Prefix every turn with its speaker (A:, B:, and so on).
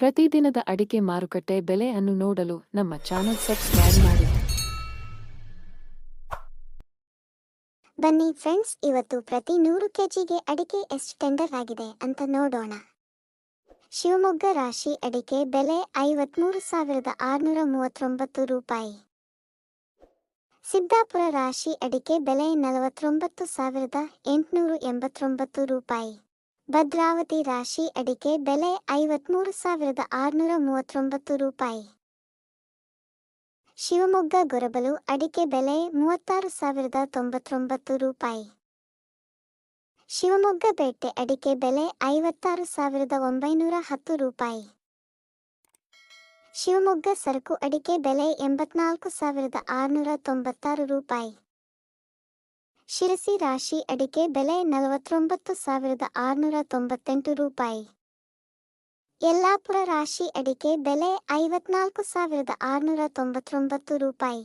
A: ಪ್ರತಿದಿನದ ಅಡಿಕೆ ಮಾರುಕಟ್ಟೆ ಬೆಲೆ ಅನ್ನು ನೋಡಲು ನಮ್ಮ ಚಾನೆಲ್ ಸಬ್ಸ್ಕ್ರೈಬ್ ಮಾಡಿ.
B: ಬನ್ನಿ ಫ್ರೆಂಡ್ಸ್, ಇವತ್ತು ಪ್ರತಿ 100 ಕೆಜಿಗೆ ಅಡಿಕೆ ಎಷ್ಟು ಟೆಂಡರ್ ಆಗಿದೆ ಅಂತ ನೋಡೋಣ. ಶಿವಮೊಗ್ಗ ರಾಶಿ ಅಡಿಕೆ ಬೆಲೆ 53,639 ರೂಪಾಯಿ. ಸಿದ್ದಾಪುರ ರಾಶಿ ಅಡಿಕೆ ಬೆಲೆ 49,889 ರೂಪಾಯಿ. ಭದ್ರಾವತಿ ರಾಶಿ ಅಡಿಕೆ ಬೆಲೆ 53,639 ರೂಪಾಯಿ. ಶಿವಮೊಗ್ಗ ಗೊರಬಲು ಅಡಿಕೆ ಬೆಲೆ 36,099 ರೂಪಾಯಿ. ಶಿವಮೊಗ್ಗ ಪೇಟೆ ಅಡಿಕೆ ಬೆಲೆ 56,910 ರೂಪಾಯಿ. ಶಿವಮೊಗ್ಗ ಸರಕು ಅಡಿಕೆ ಬೆಲೆ 84,696 ರೂಪಾಯಿ. ಶಿರಸಿ ರಾಶಿ ಅಡಿಕೆ ಬೆಲೆ 49,698 ರೂಪಾಯಿ. ಯಲ್ಲಾಪುರ ರಾಶಿ ಅಡಿಕೆ ಬೆಲೆ 54,699 ರೂಪಾಯಿ.